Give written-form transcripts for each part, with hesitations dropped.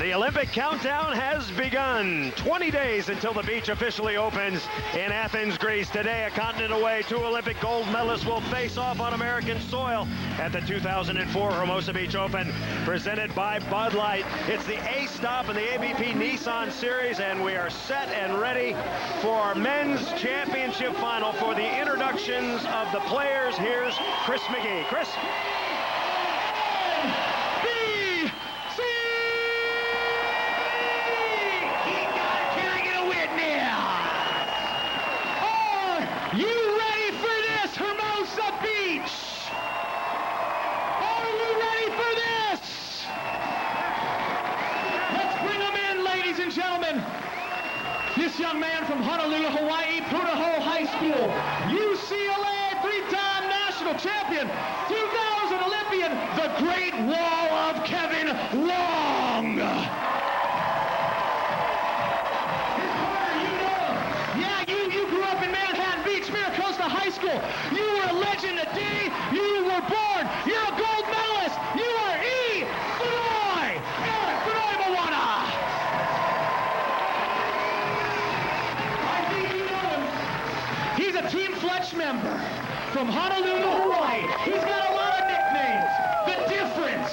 The Olympic countdown has begun. 20 days until the beach officially opens in Athens, Greece. Today, a continent away, 2 Olympic gold medalists will face off on American soil at the 2004 Hermosa Beach Open, presented by Bud Light. It's the A stop in the AVP Nissan Series, and we are set and ready for our men's championship final. For the introductions of the players, here's Chris McGee. Chris. You ready for this, Hermosa Beach? Are you ready for this? Let's bring them in, ladies and gentlemen. This young man from Honolulu, Hawaii, Punahou High School, UCLA, 3-time national champion, 2000 Olympian, the Great Wall of Kevin Wong. High school. You were a legend the day you were born. You're a gold medalist. You are Fonoimoana. I think you know him. He's a Team Fletch member from Honolulu, Hawaii. He's got a lot of nicknames. The Difference,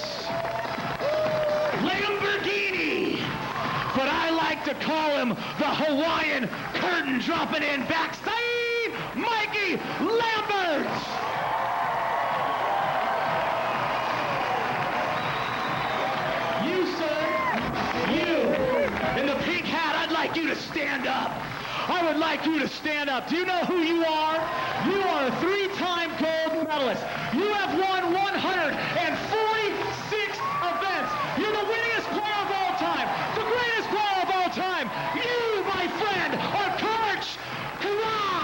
Lamborghini, but I like to call him the Hawaiian curtain dropping in backstage. Mikey Lambert! You, sir, you, in the pink hat, I'd like you to stand up. I would like you to stand up. Do you know who you are? You are a 3-time gold medalist. You have won 146 events. You're the winningest player of all time, the greatest player of all time. You, my friend, are Karch Kiraly.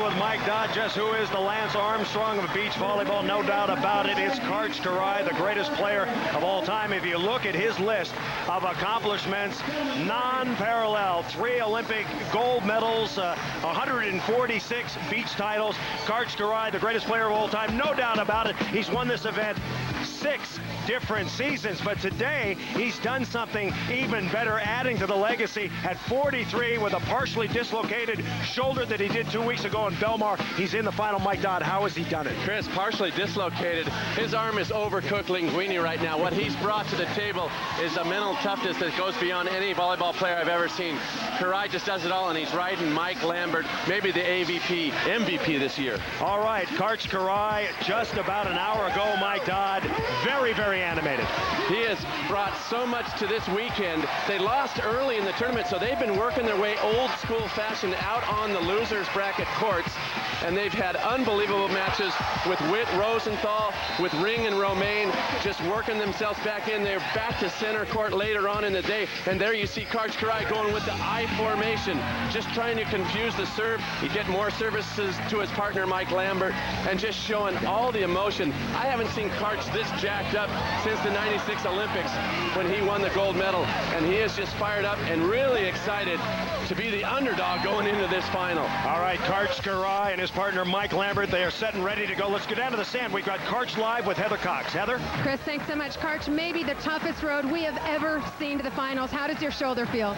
With Mike Dodges, who is the Lance Armstrong of beach volleyball, no doubt about it. It's Karch Kiraly, the greatest player of all time. If you look at his list of accomplishments, non-parallel, 3 Olympic gold medals, 146 beach titles. Karch Kiraly, the greatest player of all time, no doubt about it. He's won this event 6 different seasons, but today he's done something even better, adding to the legacy at 43 with a partially dislocated shoulder that he did 2 weeks ago in Belmar. He's in the final. Mike Dodd, how has he done it? Chris, partially dislocated. His arm is overcooked linguini right now. What he's brought to the table is a mental toughness that goes beyond any volleyball player I've ever seen. Kiraly just does it all, and he's riding Mike Lambert, maybe the AVP MVP this year. All right, Karch Kiraly, just about an hour ago, Mike Dodd, very, very animated. He has brought so much to this weekend. They lost early in the tournament, so they've been working their way old school fashion out on the losers bracket courts, and they've had unbelievable matches with Witt Rosenthal, with Ring and Romaine, just working themselves back in. They're back to center court later on in the day, and there you see Karch Kiraly going with the I formation, just trying to confuse the serve. You get more services to his partner Mike Lambert, and just showing all the emotion. I haven't seen Karch this jacked up since the '96 Olympics when he won the gold medal, and he is just fired up and really excited to be the underdog going into this final. All right, Karch Kiraly and his partner Mike Lambert, they are set and ready to go. Let's go down to the sand. We've got Karch live with Heather Cox. Heather? Chris, thanks so much. Karch, maybe the toughest road we have ever seen to the finals. How does your shoulder feel?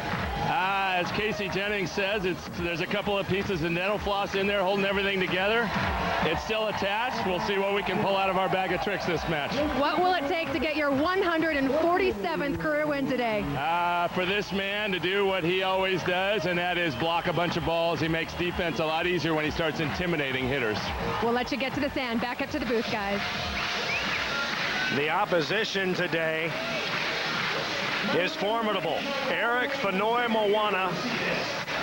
As Casey Jennings says, there's a couple of pieces of dental floss in there holding everything together. It's still attached. We'll see what we can pull out of our bag of tricks this match. What will it take to get your 147th career win today? For this man to do what he always does, and that is block a bunch of balls. He makes defense a lot easier when he starts intimidating hitters. We'll let you get to the sand. Back up to the booth, guys. The opposition today is formidable. Eric Fonoimoana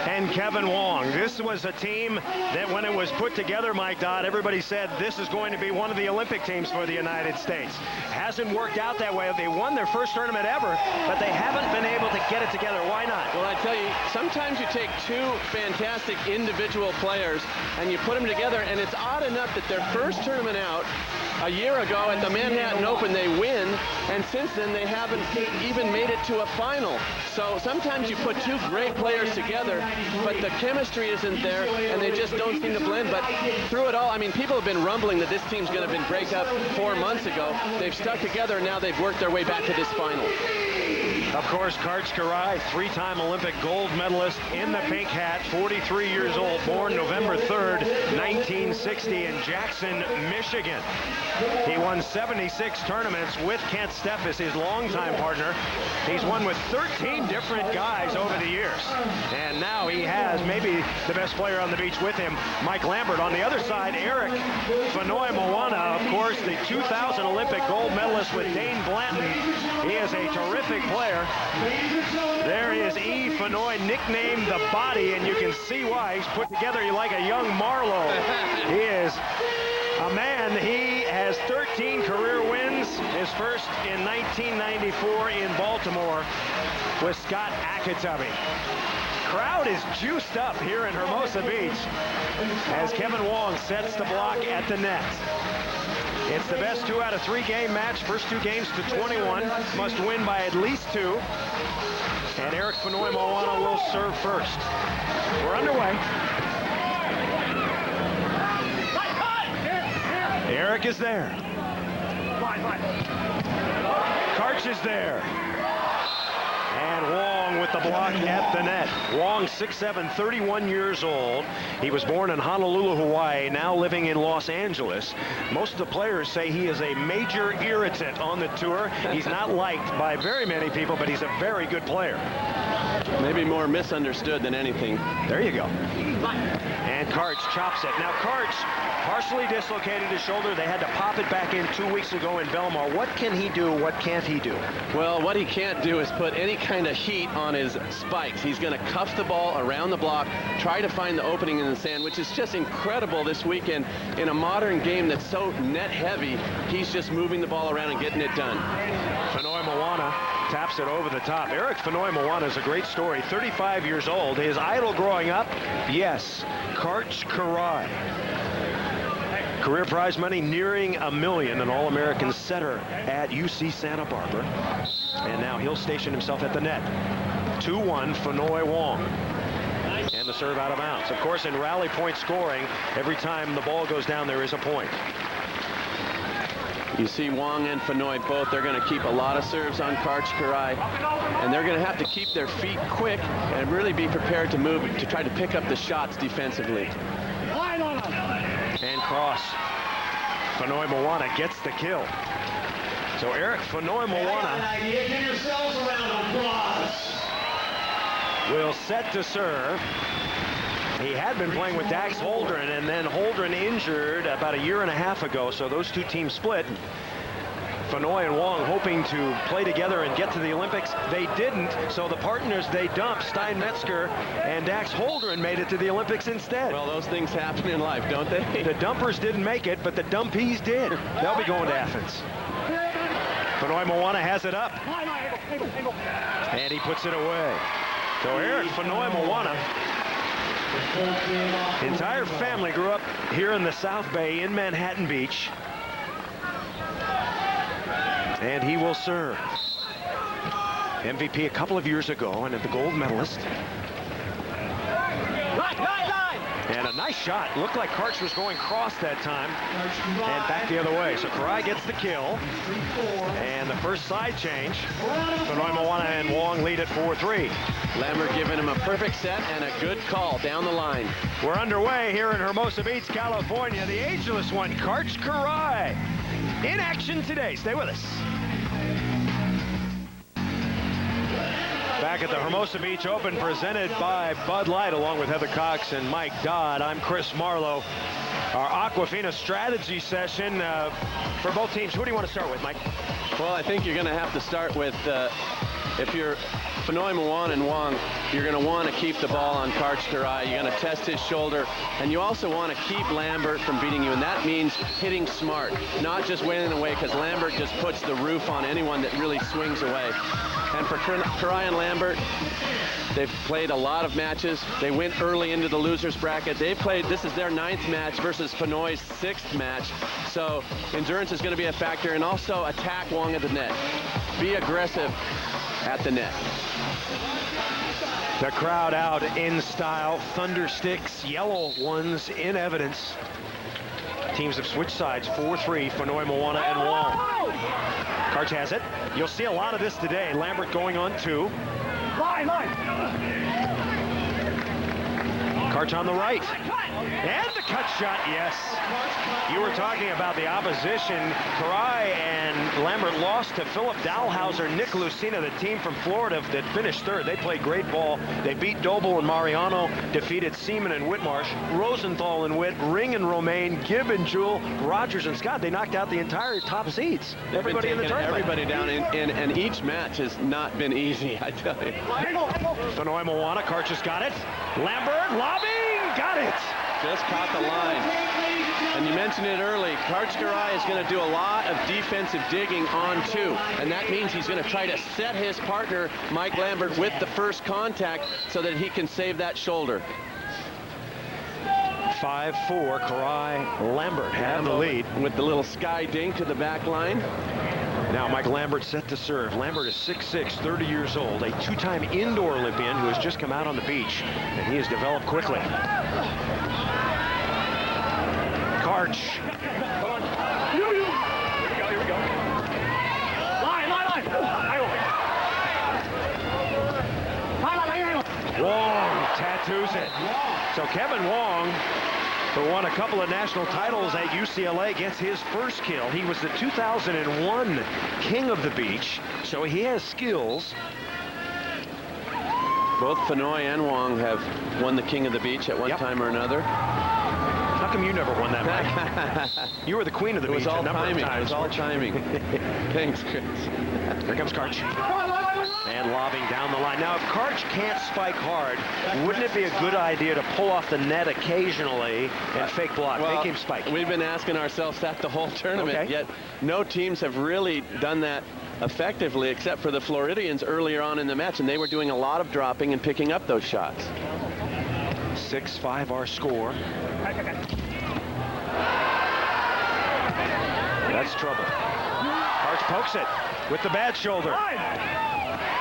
and Kevin Wong. This was a team that when it was put together, Mike Dodd, everybody said this is going to be one of the Olympic teams for the United States. Hasn't worked out that way. They won their first tournament ever, but they haven't been able to get it together. Why not? Well, I tell you, sometimes you take 2 fantastic individual players and you put them together, and it's odd enough that their first tournament out, A year ago at the Manhattan Open, they win, and since then they haven't even made it to a final. So sometimes you put two great players together, but the chemistry isn't there, and they just don't seem to blend. But through it all, I mean, people have been rumbling that this team's going to break up 4 months ago. They've stuck together, and now they've worked their way back to this final. Of course, Karch Kiraly, three-time Olympic gold medalist in the pink hat, 43 years old, born November 3rd, 1960 in Jackson, Michigan. He won 76 tournaments with Kent Steffes, his longtime partner. He's won with 13 different guys over the years. And now he has maybe the best player on the beach with him, Mike Lambert. On the other side, Eric Fonoimoana, of course, the 2000 Olympic gold medalist with Dane Blanton. He is a terrific player. There is E. Fonoy, nicknamed the Body, and you can see why. He's put together like a young Marlowe. He is a man. He has 13 career wins, his first in 1994 in Baltimore with Scott Akatubby. Crowd is juiced up here in Hermosa Beach as Kevin Wong sets the block at the net. It's the best 2 out of 3 game match. First 2 games to 21. Must win by at least 2. And Eric Fonoimoana will serve first. We're underway. Eric is there. Karch is there. And Wong with the block at the net. Wong, 6'7", 31 years old. He was born in Honolulu, Hawaii, now living in Los Angeles. Most of the players say he is a major irritant on the tour. He's not liked by very many people, but he's a very good player. Maybe more misunderstood than anything. There you go. And Karch chops it. Now Karch partially dislocated his shoulder. They had to pop it back in 2 weeks ago in Belmar. What can he do? What can't he do? Well, what he can't do is put any kind of heat on his spikes. He's going to cuff the ball around the block, try to find the opening in the sand, which is just incredible this weekend. In a modern game that's so net heavy, he's just moving the ball around and getting it done. Fonoimoana taps it over the top. Eric Fonoimoana is a great story. 35 years old. His idol growing up, yes, Karch Kiraly. Career prize money nearing $1 million, an All-American setter at UC Santa Barbara. And now he'll station himself at the net. 2-1, Fonoy Wong. And the serve out of bounds. Of course, in rally point scoring, every time the ball goes down, there is a point. You see Wong and Fonoy both, they're going to keep a lot of serves on Karch Kiraly, and they're going to have to keep their feet quick and really be prepared to move to try to pick up the shots defensively. And cross. Fonoimoana gets the kill. So Eric Fonoimoana will set to serve. He had been playing with Dax Holdren, and then Holdren injured about 1.5 years ago, so those two teams split. Fonoy and Wong hoping to play together and get to the Olympics. They didn't, so the partners they dumped, Stein Metzger and Dax Holdren, made it to the Olympics instead. Well, those things happen in life, don't they? The dumpers didn't make it, but the dumpies did. They'll be going to Athens. Fonoimoana has it up. And he puts it away. So Eric Fonoimoana, entire family grew up here in the South Bay in Manhattan Beach. And he will serve. MVP a couple of years ago and the gold medalist. And a nice shot. Looked like Karch was going cross that time and back the other way. So Kiraly gets the kill. And the first side change. Fonoimoana and Wong lead at 4-3. Lambert giving him a perfect set and a good call down the line. We're underway here in Hermosa Beach, California. The ageless one, Karch Kiraly, in action today. Stay with us. Back at the Hermosa Beach Open, presented by Bud Light, along with Heather Cox and Mike Dodd. I'm Chris Marlowe. Our Aquafina strategy session for both teams. Who do you want to start with, Mike? Well, I think you're going to have to start with if you're Fonoimoana and Wong, you're going to want to keep the ball on Karch Kiraly. You're going to test his shoulder, and you also want to keep Lambert from beating you, and that means hitting smart, not just winning away, because Lambert just puts the roof on anyone that really swings away. And for Kiraly and Lambert, they've played a lot of matches. They went early into the losers bracket. They played, this is their 9th match versus Fonoi's 6th match. So endurance is going to be a factor, and also attack Wong at the net. Be aggressive at the net. The crowd out in style. Thunder sticks, yellow ones in evidence. Teams have switched sides, 4-3, Fonoimoana and Wong. Karch has it. You'll see a lot of this today. Lambert going on 2. Karch on the right. And the cut shot, yes. You were talking about the opposition. Kiraly and Lambert lost to Philip Dahlhauser, Nick Lucina, the team from Florida that finished 3rd. They played great ball. They beat Doble and Mariano, defeated Seaman and Whitmarsh, Rosenthal and Witt, Ring and Romaine, Gibb and Jewell, Rogers and Scott. They knocked out the entire top seeds. Everybody in the tournament. Everybody down, and each match has not been easy, I tell you. Fonoimoana, Karch has got it. Lambert, lobbing, got it. Just caught the line. And you mentioned it early, Karch Kiraly is going to do a lot of defensive digging on 2, and that means he's going to try to set his partner, Mike Lambert, with the first contact so that he can save that shoulder. 5-4, Kiraly, Lambert have the lead. With the little sky dink to the back line. Now Mike Lambert set to serve. Lambert is 6'6", 30 years old, a 2-time indoor Olympian who has just come out on the beach, and he has developed quickly. Karch. Here we go. Line. Wong tattoos it. So Kevin Wong, who won a couple of national titles at UCLA, gets his first kill. He was the 2001 King of the Beach, so he has skills. Both Fonoi and Wong have won the King of the Beach at one time or another. How come you never won that, Mike? You were the Queen of the Beach a number of times. It was all timing. Thanks, Chris. Here comes Karch. And lobbing down the line. Now, if Karch can't spike hard, wouldn't it be a good idea to pull off the net occasionally and fake block, make him spike? We've been asking ourselves that the whole tournament, yet no teams have really done that effectively except for the Floridians earlier on in the match, and they were doing a lot of dropping and picking up those shots. 6-5 our score. That's trouble. Karch pokes it with the bad shoulder.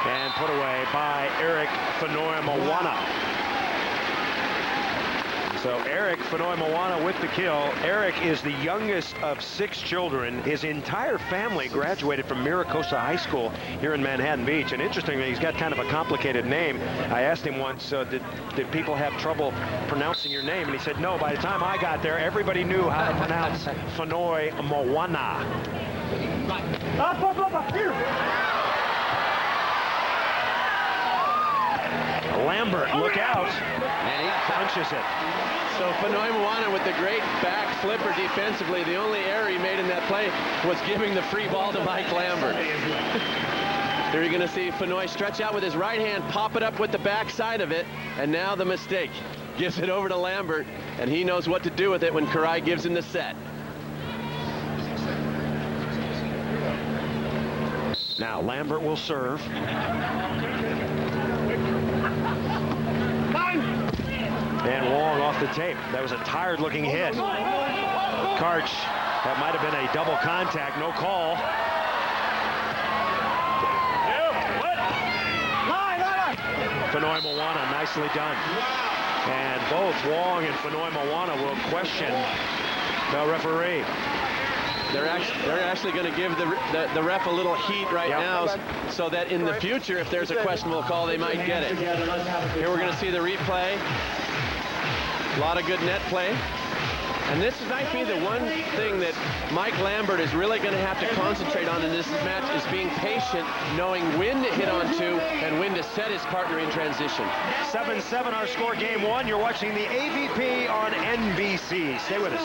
And put away by Eric Fonoimoana. So Eric Fonoimoana with the kill. Eric is the youngest of 6 children. His entire family graduated from Miracosa High School here in Manhattan Beach. And interestingly, he's got kind of a complicated name. I asked him once, did people have trouble pronouncing your name? And he said, no, by the time I got there, everybody knew how to pronounce Fonoimoana. Lambert, look out, and he punches it. So Fonoimoana with the great back flipper defensively. The only error he made in that play was giving the free ball to Mike Lambert. There you're going to see Fonoi stretch out with his right hand, pop it up with the back side of it, and now the mistake. Gives it over to Lambert, and he knows what to do with it when Kiraly gives him the set. Now Lambert will serve. And Wong off the tape. That was a tired-looking hit. Karch, that might have been a double contact, no call. Fonoimoana, nicely done. And both Wong and Fonoimoana will question the referee. They're actually going to give the ref a little heat right now so that in the future, if there's a questionable call, they might get it. Here we're going to see the replay. A lot of good net play. And this might be the one thing that Mike Lambert is really going to have to concentrate on in this match, is being patient, knowing when to hit on 2 and when to set his partner in transition. 7-7 our score, game 1. You're watching the AVP on NBC. Stay with us.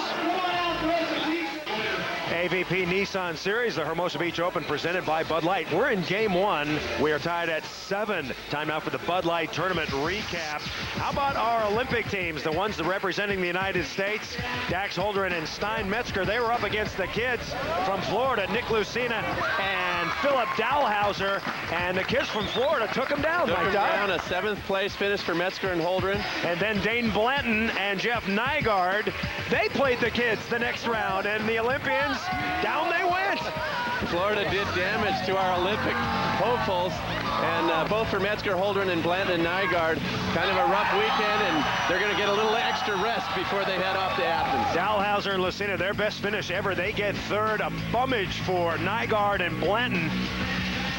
AVP Nissan Series, the Hermosa Beach Open presented by Bud Light. We're in game one. We are tied at 7. Time now for the Bud Light tournament recap. How about our Olympic teams, the ones that representing the United States? Dax Holdren and Stein Metzger, they were up against the kids from Florida, Nick Lucina and Philip Dalhauser. And the kids from Florida took them down. Took them down, a 7th place finish for Metzger and Holdren. And then Dane Blanton and Jeff Nygaard, they played the kids the next round. And the Olympians, down they went. Florida did damage to our Olympic hopefuls, and both for Metzger, Holdren, and Blanton and Nygaard, kind of a rough weekend, and they're going to get a little extra rest before they head off to Athens. Dalhauser and Lucina, their best finish ever. They get 3rd. A bummage for Nygaard and Blanton.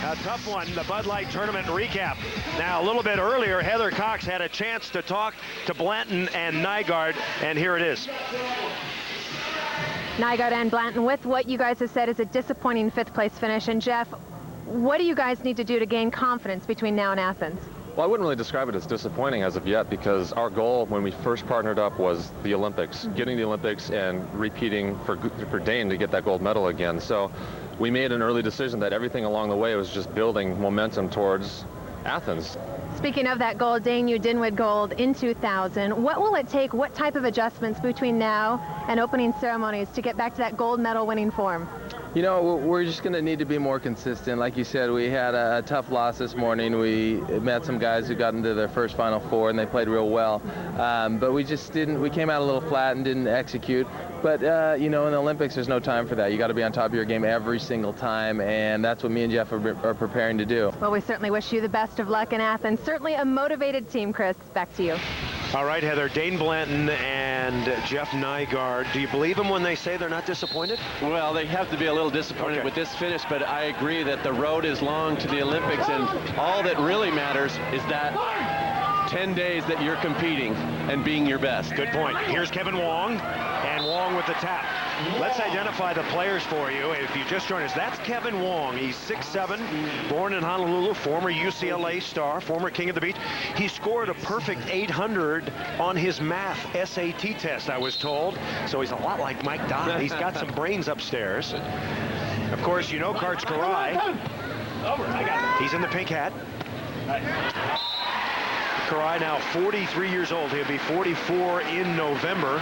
A tough one, the Bud Light tournament recap. Now, a little bit earlier, Heather Cox had a chance to talk to Blanton and Nygaard, and here it is. Nygaard and Blanton, with what you guys have said is a disappointing 5th place finish. And Jeff, what do you guys need to do to gain confidence between now and Athens? Well, I wouldn't really describe it as disappointing as of yet, because our goal when we first partnered up was the Olympics, getting the Olympics and repeating for Dane to get that gold medal again. So we made an early decision that everything along the way was just building momentum towards Athens. Speaking of that gold, Dane, you did win gold in 2000. What will it take, what type of adjustments between now and opening ceremonies to get back to that gold medal winning form? You know, we're just going to need to be more consistent. Like you said, we had a tough loss this morning. We met some guys who got into their first Final Four, and they played real well. But we just didn't, we came out a little flat and didn't execute. But, you know, in the Olympics, there's no time for that. You got to be on top of your game every single time, and that's what me and Jeff are preparing to do. Well, we certainly wish you the best of luck in Athens. Certainly a motivated team, Chris. Back to you. All right, Heather, Dane Blanton and Jeff Nygaard. Do you believe them when they say they're not disappointed? Well, they have to be a little disappointed with this finish, but I agree that the road is long to the Olympics, and all that really matters is that 10 days that you're competing and being your best. Good point. Here's Kevin Wong, and Wong with the tap. Let's identify the players for you. If you just joined us, that's Kevin Wong. He's 6'7", born in Honolulu, former UCLA star, former King of the Beach. He scored a perfect 800 on his math SAT test, I was told. So he's a lot like Mike Dodd. He's got some brains upstairs. Of course, you know Karch Kiraly. He's in the pink hat. Kiraly now 43 years old. He'll be 44 in November.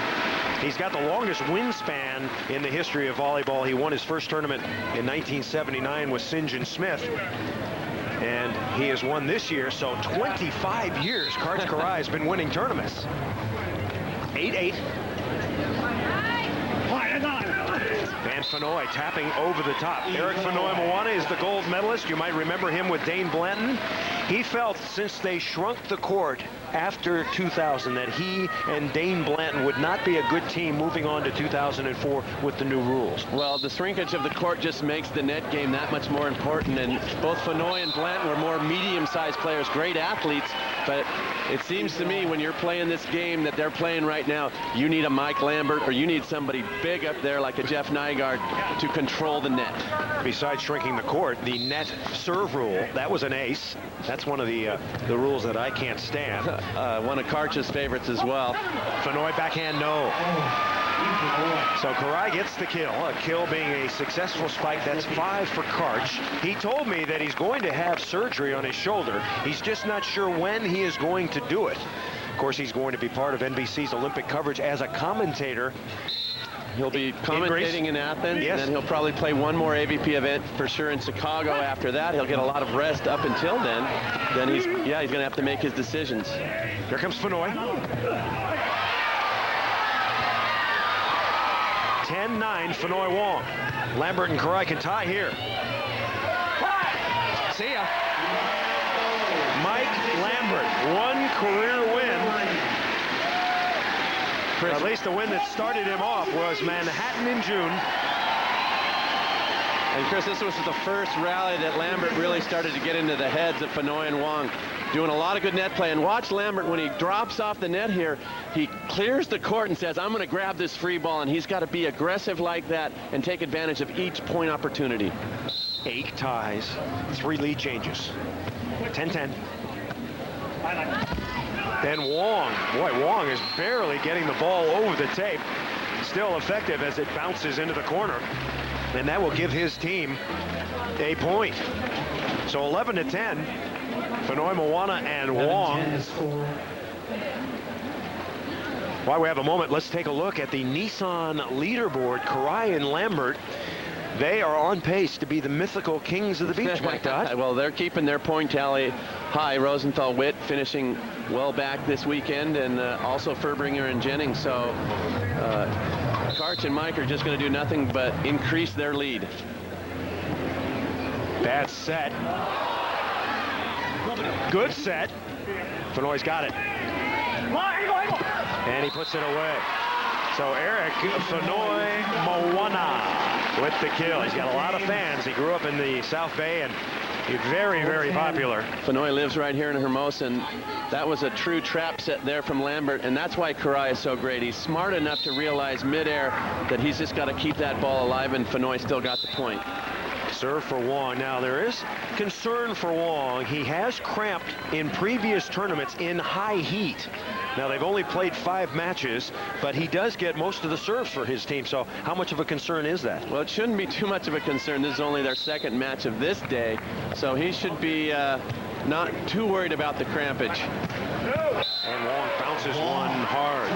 He's got the longest wingspan in the history of volleyball. He won his first tournament in 1979 with St. John Smith. And he has won this year, so 25 years Karch Kiraly has been winning tournaments. 8-8. Van Fonoy tapping over the top. Eric Fonoimoana is the gold medalist. You might remember him with Dane Blanton. He felt since they shrunk the court after 2000 that he and Dane Blanton would not be a good team moving on to 2004 with the new rules. Well, the shrinkage of the court just makes the net game that much more important, and both Fonoy and Blanton were more medium-sized players, great athletes, but it seems to me when you're playing this game that they're playing right now, you need a Mike Lambert or you need somebody big up there like a Jeff Nygaard to control the net. Besides shrinking the court, the net serve rule, that was an ace. That's one of the rules that I can't stand. One of Karch's favorites as well. Fonoy backhand, no. So Kiraly gets the kill, a kill being a successful spike. That's 5 for Karch. He told me that he's going to have surgery on his shoulder. He's just not sure when he is going to do it. Of course, he's going to be part of NBC's Olympic coverage as a commentator. He'll be commentating in Athens, yes. And then he'll probably play one more AVP event for sure in Chicago after that. He'll get a lot of rest up until then. Then he's going to have to make his decisions. Here comes Fonoy. 10-9, Fonoy Wong. Lambert and Kiraly can tie here. See ya. Mike Lambert, 1 career win. Chris, at least the win that started him off was Manhattan in June. And Chris, this was the first rally that Lambert really started to get into the heads of Fonoy and Wong. Doing a lot of good net play. And watch Lambert, when he drops off the net here, he clears the court and says, I'm going to grab this free ball. And he's got to be aggressive like that and take advantage of each point opportunity. 8 ties, 3 lead changes. 10-10. Then Wong. Boy, Wong is barely getting the ball over the tape. Still effective as it bounces into the corner. and that will give his team a point. So 11-10, Fonoimoana and Wong. While we have a moment, let's take a look at the Nissan leaderboard. Kiraly and Lambert, they are on pace to be the mythical kings of the beach, Mike Dodd. Well, they're keeping their point tally high. Rosenthal, Witt finishing well back this weekend, and also Furbringer and Jennings. So Karch and Mike are just going to do nothing but increase their lead. Bad set. Good set. Fonoi's got it. And he puts it away. So Eric Fonoimoana with the kill. He's got a lot of fans. He grew up in the South Bay and he's very, very popular. Fonoy lives right here in Hermosa, and that was a true trap set there from Lambert, and that's why Kiraly is so great. He's smart enough to realize midair that he's just got to keep that ball alive, and Fonoy still got the point. Serve for Wong. Now there is concern for Wong. He has cramped in previous tournaments in high heat. Now they've only played 5 matches, but he does get most of the serves for his team. So how much of a concern is that? Well, it shouldn't be too much of a concern. This is only their 2nd match of this day, so he should be not too worried about the crampage. And Wong bounces one hard.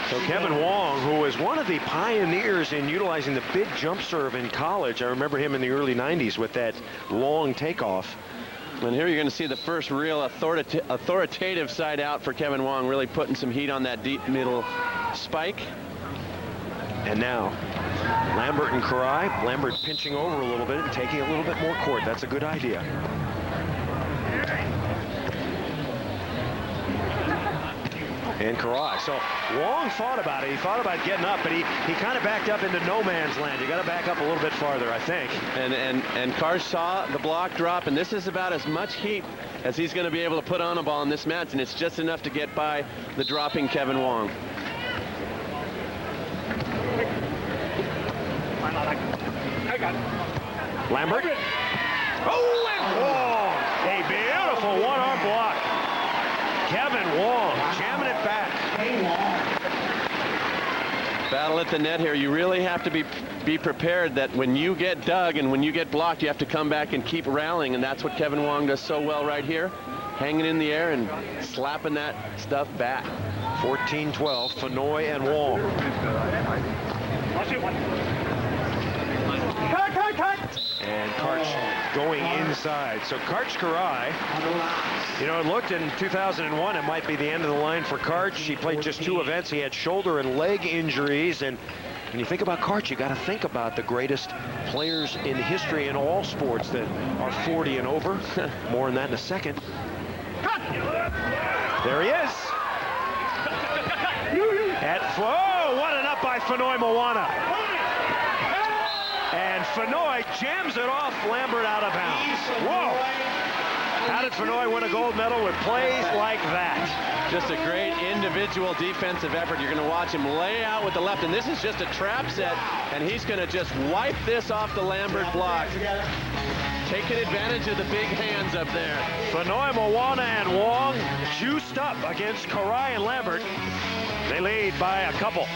So Kevin Wong, who was one of the pioneers in utilizing the big jump serve in college. I remember him in the early 90s with that long takeoff. And here you're going to see the first real authoritative side out for Kevin Wong, really putting some heat on that deep middle spike. And now Lambert and Kiraly. Lambert pinching over a little bit and taking a little bit more court. That's a good idea. And Kiraly. So Wong thought about it. He thought about getting up, but he kind of backed up into no man's land. You got to back up a little bit farther, I think. And Karch saw the block drop, and this is about as much heat as he's going to be able to put on a ball in this match, and it's just enough to get by the dropping Kevin Wong. Lambert. Oh, and Wong. A beautiful one-arm block. Kevin Wong jamming it back. Battle at the net here. You really have to be prepared that when you get dug and when you get blocked, you have to come back and keep rallying, and that's what Kevin Wong does so well right here. Hanging in the air and slapping that stuff back. 14-12, Fonoy and Wong. And Karch going inside. So Karch Kiraly, you know, it looked in 2001 it might be the end of the line for Karch. He played just 2 events. He had shoulder and leg injuries, and when you think about Karch, you got to think about the greatest players in history in all sports that are 40 and over. More on that in a second. There he is. Oh, what an up by Fonoimoana. And Fonoy jams it off Lambert out of bounds. Whoa! How did Fonoy win a gold medal with plays like that? Just a great individual defensive effort. You're going to watch him lay out with the left, and this is just a trap set, and he's going to just wipe this off the Lambert block. Taking advantage of the big hands up there. Fonoimoana and Wong juiced up against Kiraly and Lambert. They lead by a couple.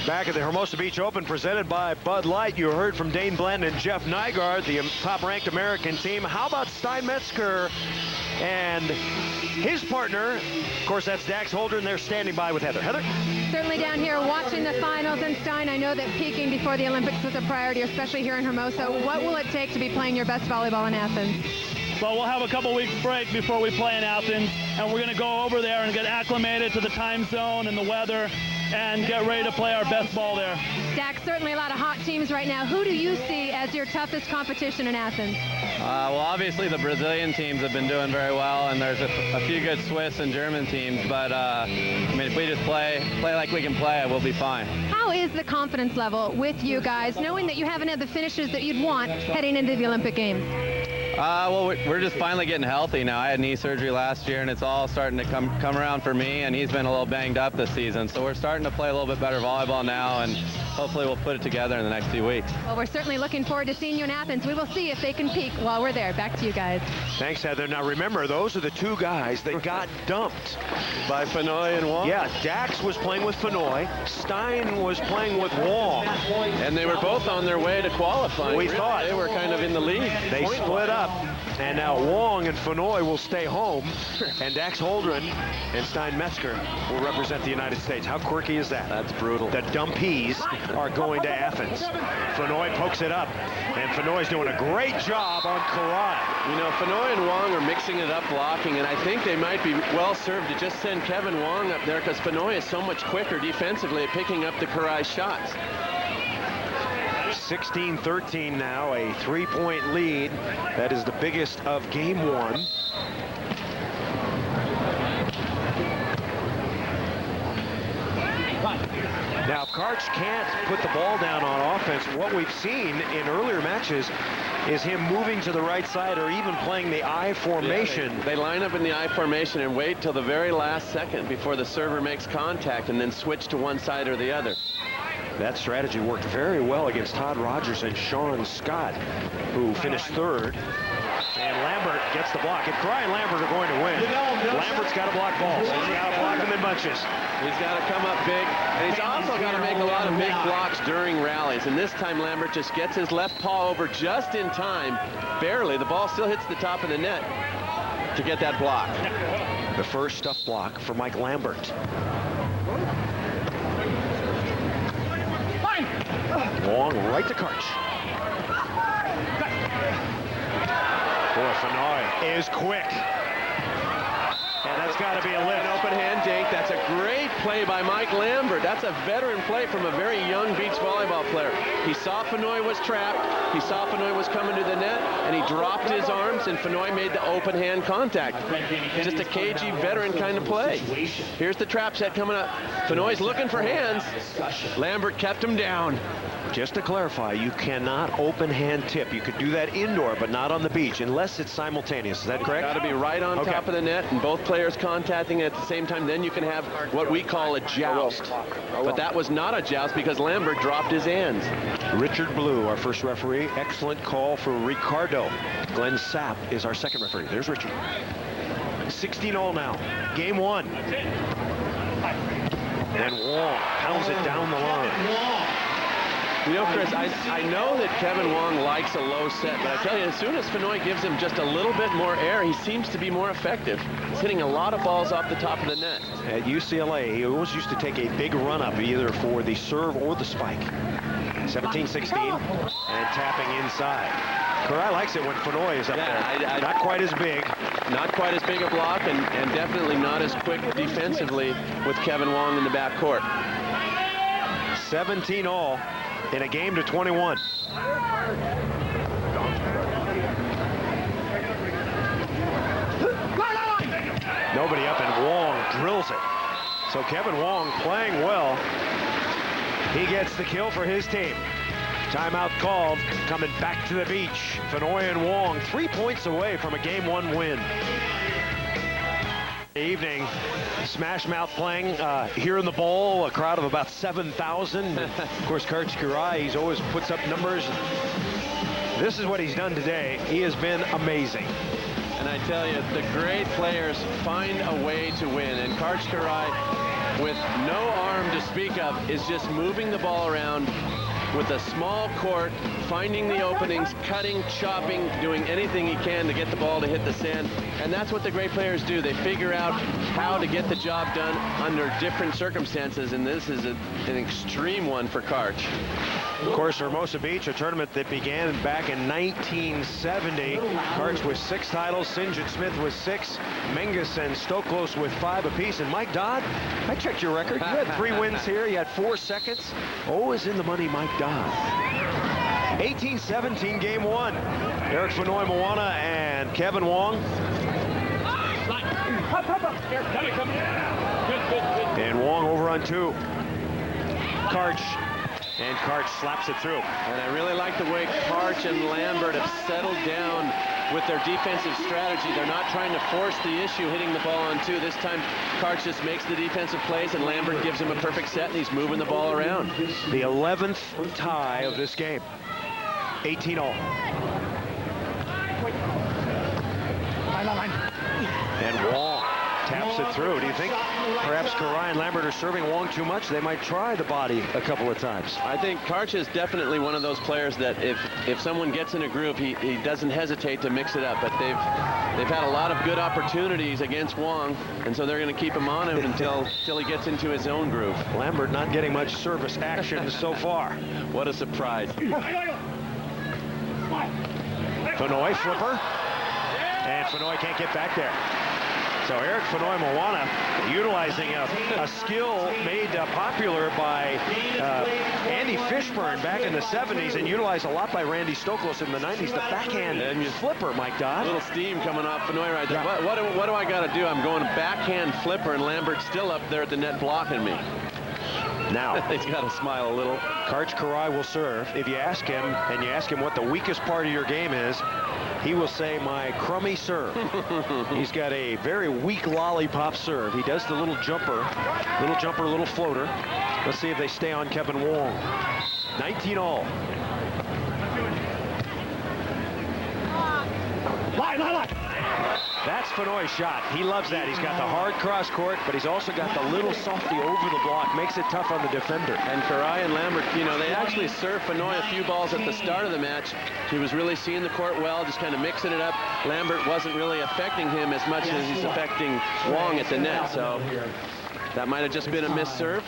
Back at the Hermosa Beach Open, presented by Bud Light. You heard from Dane Bland and Jeff Nygaard, the top-ranked American team. How about Stein Metzger and his partner? Of course, that's Dax Holdren. They're standing by with Heather. Heather? Certainly down here watching the finals. And Stein, I know that peaking before the Olympics was a priority, especially here in Hermosa. What will it take to be playing your best volleyball in Athens? Well, we'll have a couple weeks break before we play in Athens, and we're going to go over there and get acclimated to the time zone and the weather and get ready to play our best ball there. Dax, certainly a lot of hot teams right now. Who do you see as your toughest competition in Athens? Well, obviously the Brazilian teams have been doing very well, and there's a few good Swiss and German teams, but I mean, if we just play like we can play, we'll be fine. How is the confidence level with you guys, knowing that you haven't had the finishes that you'd want heading into the Olympic Games? Well, we're just finally getting healthy now. I had knee surgery last year, and it's all starting to come around for me, and he's been a little banged up this season. So we're starting to play a little bit better volleyball now, and hopefully we'll put it together in the next few weeks. Well, we're certainly looking forward to seeing you in Athens. We will see if they can peak while we're there. Back to you guys. Thanks, Heather. Now remember, those are the two guys that got dumped. By Fonoimoana and Wong? Yeah, Dax was playing with Fonoy. Stein was playing with Wong. And they were both on their way to qualifying. We thought. They were kind of in the lead. They split up. And now Wong and Fonoy will stay home. And Dax Holdren and Stein Metzger will represent the United States. How quirky is that? That's brutal. The dumpies are going to Athens. Fonoy pokes it up. And Fonoy's doing a great job on Kiraly. You know, Fonoy and Wong are mixing it up blocking, and I think they might be well served to just send Kevin Wong up there because Fonoy is so much quicker defensively at picking up the Kiraly shots. 16-13 now, a 3-point lead. That is the biggest of game one. Now, if Karch can't put the ball down on offense, what we've seen in earlier matches is him moving to the right side or even playing the I formation. Yeah, they line up in the I formation and wait till the very last second before the server makes contact and then switch to one side or the other. That strategy worked very well against Todd Rogers and Sean Scott, who finished third. And Lambert gets the block. If Kiraly and Lambert are going to win, Lambert's got to block balls. He's got to block them in bunches. He's got to come up big, and he's also got to make a lot of big blocks during rallies. And this time Lambert just gets his left paw over just in time, barely. The ball still hits the top of the net to get that block. The first stuff block for Mike Lambert. Wong right to Karch. Boy, Fonoy is quick. And that's got to be a lift. An open hand dink. That's a great play by Mike Lambert. That's a veteran play from a very young beach volleyball player. He saw Fonoy was trapped. He saw Fonoy was coming to the net, and he dropped his arms, and Fonoy made the open hand contact. Just a cagey veteran kind of play. Here's the trap set coming up. Fonoy's looking for hands. Lambert kept him down. Just to clarify, you cannot open hand tip. You could do that indoor, but not on the beach, unless it's simultaneous. Is that correct? Got to be right on top of the net, and both players contacting at the same time. Then you can have what we call a joust. But that was not a joust because Lambert dropped his hands. Richard Blue, our first referee. Excellent call for Ricardo. Glenn Sapp is our second referee. There's Richard. 16-all now. Game one. And Wong pounds it down the line. You know, Chris, I know that Kevin Wong likes a low set, but I tell you, as soon as Fonoy gives him just a little bit more air, he seems to be more effective. He's hitting a lot of balls off the top of the net. At UCLA, he always used to take a big run-up, either for the serve or the spike. 17-16, and tapping inside. Kiraly likes it when Fonoy is up there. Not quite as big. Not quite as big a block, and definitely not as quick defensively with Kevin Wong in the back court. 17-all. In a game to 21. Nobody up, and Wong drills it. So Kevin Wong playing well. He gets the kill for his team. Timeout called, coming back to the beach. Fonoy and Wong 3 points away from a game one win. Evening, Smash Mouth playing here in the bowl, a crowd of about 7,000. Of course, Karch Kiraly, he's always puts up numbers. This is what he's done today. He has been amazing. And I tell you, the great players find a way to win. And Karch Kiraly, with no arm to speak of, is just moving the ball around with a small court, finding the openings, cutting, chopping, doing anything he can to get the ball to hit the sand. And that's what the great players do. They figure out how to get the job done under different circumstances, and this is an extreme one for Karch. Of course, Hermosa Beach, a tournament that began back in 1970. Karch with 6 titles, St. John Smith with 6, Menges and Stoklos with 5 apiece. And Mike Dodd, I checked your record. You had 3 wins here. You had 4 seconds. Always in the money, Mike Dodd. 18-17, game one. Eric Fonoimoana and Kevin Wong. And Wong over on 2. Karch. And Karch slaps it through. And I really like the way Karch and Lambert have settled down with their defensive strategy. They're not trying to force the issue hitting the ball on two. This time, Karch just makes the defensive plays, and Lambert gives him a perfect set, and he's moving the ball around. The 11th tie of this game. 18-all. And Wong taps it through. Do you think perhaps Kiraly and Lambert are serving Wong too much? They might try the body a couple of times. I think Karch is definitely one of those players that if someone gets in a groove, he doesn't hesitate to mix it up. But they've had a lot of good opportunities against Wong, and so they're going to keep him on him until he gets into his own groove. Lambert not getting much service action so far. What a surprise. Fonoy flipper, and Fonoy can't get back there. So Eric Fonoimoana utilizing a skill made popular by Andy Fishburne back in the 70s and utilized a lot by Randy Stoklos in the 90s. The backhand flipper, Mike Dodd. A little steam coming off Fonoy right there. Yeah. What do I got to do? I'm going backhand flipper, and Lambert's still up there at the net blocking me. Now he's got to smile a little. Karch Kiraly will serve. If you ask him, and you ask him what the weakest part of your game is, he will say, my crummy serve. He's got a very weak lollipop serve. He does the little jumper, little floater. Let's see if they stay on Kevin Wong. 19-all. That's Fonoy's shot. He loves that. He's got the hard cross court, but he's also got the little softy over the block. Makes it tough on the defender. And Kiraly and Lambert, you know, they actually served Fonoy a few balls at the start of the match. He was really seeing the court well, just kind of mixing it up. Lambert wasn't really affecting him as much as he's affecting Wong at the net, so that might have just been a missed serve.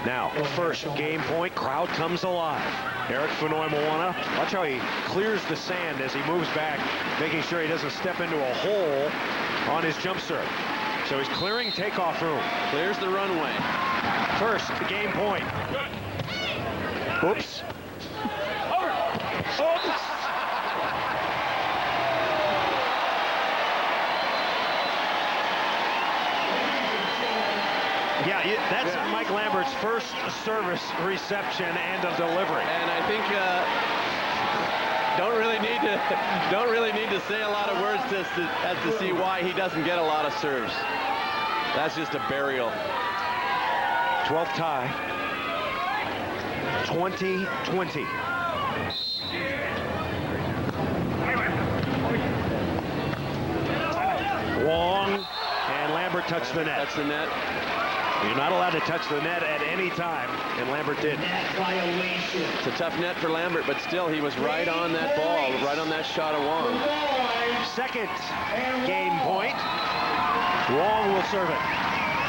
Now, first game point, crowd comes alive. Eric Fonoimoana, watch how he clears the sand as he moves back, making sure he doesn't step into a hole on his jump serve. So he's clearing takeoff room. Clears the runway. First game point. Oops. Oops. Yeah, that's Mike Lambert's first service reception and a delivery. And I think don't really need to say a lot of words as to see why he doesn't get a lot of serves. That's just a burial. 12th tie. 20-20. Wong and Lambert touch the net. Touch the net. You're not allowed to touch the net at any time, and Lambert did. It's a tough net for Lambert, but still he was right on that ball, right on that shot of Wong. Second game point. Wong will serve it.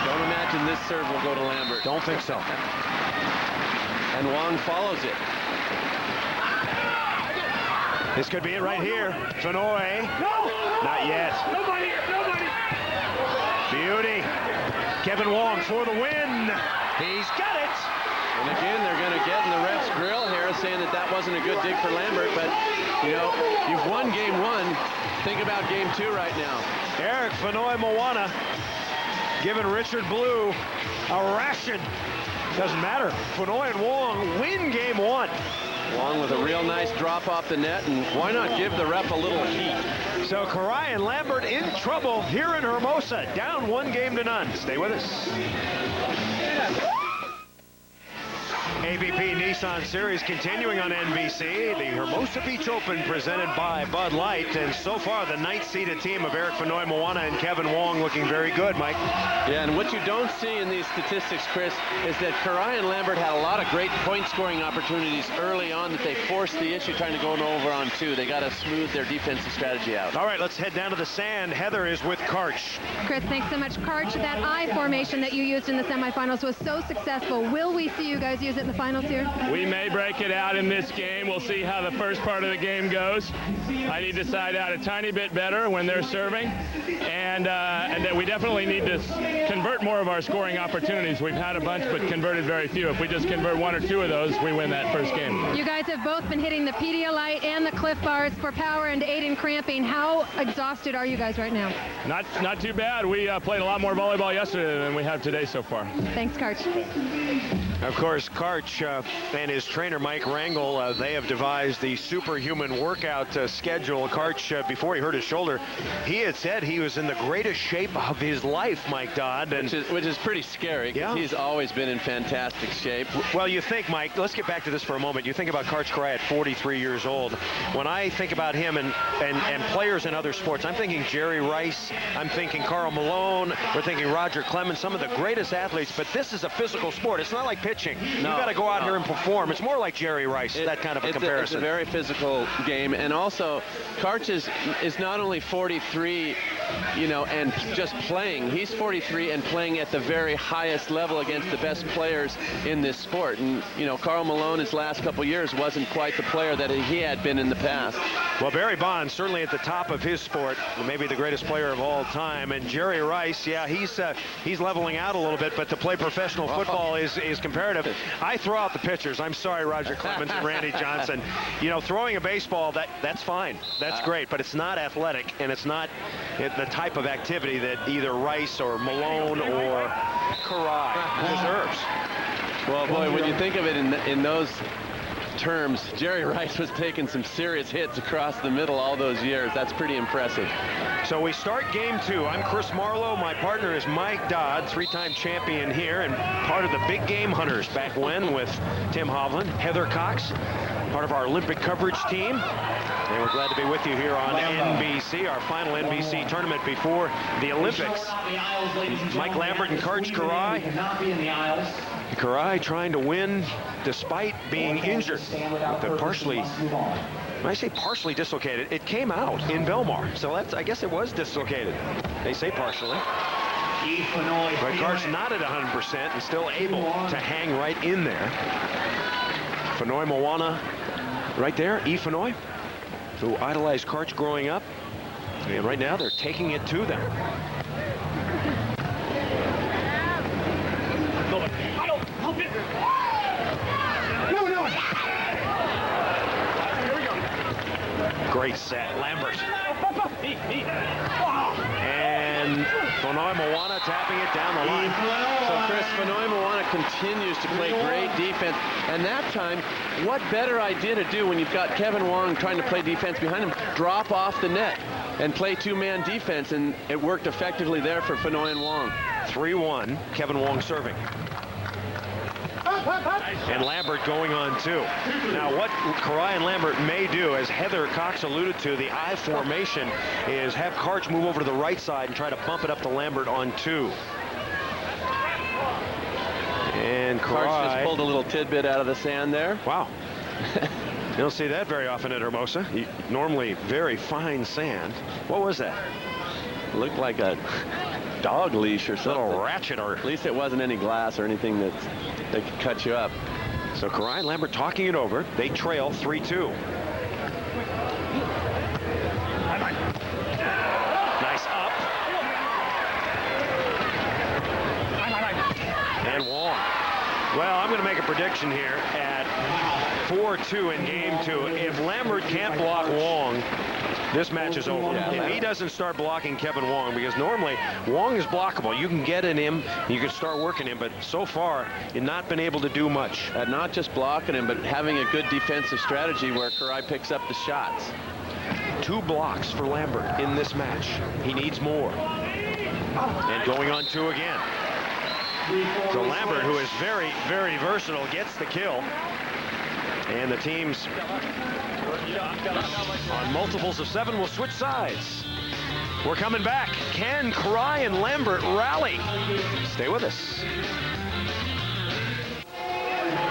Don't imagine this serve will go to Lambert. Don't think so. And Wong follows it. This could be it right here. Fonoy. Not yet. Nobody. Beauty. Kevin Wong for the win. He's got it. And again, they're going to get in the ref's grill here, saying that wasn't a good dig for Lambert. But, you know, you've won game one. Think about game two right now. Eric Fonoimoana giving Richard Blue a ration. Doesn't matter. Fonoy and Wong win game one. Wong with a real nice drop off the net, and why not give the ref a little heat? So Kiraly and Lambert in trouble here in Hermosa, down 1-0. Stay with us. AVP Nissan Series continuing on NBC. The Hermosa Beach Open presented by Bud Light. And so far, the ninth-seeded team of Eric Fonoimoana and Kevin Wong looking very good, Mike. Yeah, and what you don't see in these statistics, Chris, is that Kiraly and Lambert had a lot of great point-scoring opportunities early on that they forced the issue trying to go over on two. They got to smooth their defensive strategy out. All right, let's head down to the sand. Heather is with Karch. Chris, thanks so much. Karch, that I formation that you used in the semifinals was so successful. Will we see you guys use it in the finals here? We may break it out in this game. We'll see how the first part of the game goes. I need to side out a tiny bit better when they're serving, and that we definitely need to convert more of our scoring opportunities. We've had a bunch, but converted very few. If we just convert one or two of those, we win that first game. You guys have both been hitting the Pedialyte and the Cliff Bars for power and aid in cramping. How exhausted are you guys right now? Not too bad. We played a lot more volleyball yesterday than we have today so far. Thanks, Karch. Of course, Karch Karch and his trainer Mike Rangel, they have devised the superhuman workout schedule. Karch, before he hurt his shoulder, he had said he was in the greatest shape of his life, Mike Dodd. And which is pretty scary, because he's always been in fantastic shape. Well, you think, Mike, let's get back to this for a moment. You think about Karch Kiraly at 43 years old. When I think about him and players in other sports, I'm thinking Jerry Rice, I'm thinking Karl Malone, we're thinking Roger Clemens, some of the greatest athletes, but this is a physical sport. It's not like pitching. No, you got to go out here and perform. It's more like Jerry Rice, that kind of a comparison. It's a very physical game, and also Karch is not only 43, you know, and just playing. He's 43 and playing at the very highest level against the best players in this sport. And, you know, Karl Malone his last couple years wasn't quite the player that he had been in the past. Well, Barry Bonds certainly at the top of his sport, maybe the greatest player of all time. And Jerry Rice, yeah, he's leveling out a little bit, but to play professional football is comparative. I throw out the pitchers. I'm sorry, Roger Clemens and Randy Johnson. You know, throwing a baseball, that's fine. That's great, but it's not athletic, and it's not the type of activity that either Rice or Malone or Kiraly deserves. Well, boy, when you think of it in those terms, Jerry Rice was taking some serious hits across the middle all those years. That's pretty impressive. So we start game 2. I'm Chris Marlowe. My partner is Mike Dodd, 3-time champion here and part of the Big Game Hunters back when with Tim Hovland, Heather Cox, part of our Olympic coverage team. And we're glad to be with you here on NBC, our final NBC tournament before the Olympics. Mike Lambert and Karch Kiraly. Kiraly trying to win despite being injured. When I say partially dislocated, it came out in Belmar. So I guess it was dislocated. They say partially. But Karch not at 100% and still able to hang right in there. Fonoimoana right there, Fonoy, who idolized Karch growing up. And right now they're taking it to them. Great set, Lambert. And Fonoimoana tapping it down the line. So Chris, Fonoimoana continues to play great defense. And that time, what better idea to do when you've got Kevin Wong trying to play defense behind him? Drop off the net and play two-man defense, and it worked effectively there for Fonoy and Wong. 3-1, Kevin Wong serving. And Lambert going on 2. Now what Kiraly and Lambert may do, as Heather Cox alluded to, the I formation, is have Karch move over to the right side and try to bump it up to Lambert on 2. And Karch just pulled a little tidbit out of the sand there. Wow. You don't see that very often at Hermosa. Normally very fine sand. What was that? Looked like a dog leash or something. Little ratchet, or at least it wasn't any glass or anything that could cut you up. So Kiraly and Lambert talking it over. They trail 3-2. Nice up. And Wong. Well, I'm going to make a prediction here at 4-2 in game 2. If Lambert can't block Wong, this match is over. If he doesn't start blocking Kevin Wong, because normally Wong is blockable. You can get in him, you can start working him, but so far you've not been able to do much. Not just blocking him, but having a good defensive strategy where Kiraly picks up the shots. 2 blocks for Lambert in this match. He needs more. And going on 2 again. So Lambert, who is very, very versatile, gets the kill. And the teams on multiples of 7 will switch sides. We're coming back. Can Kiraly and Lambert rally? Stay with us.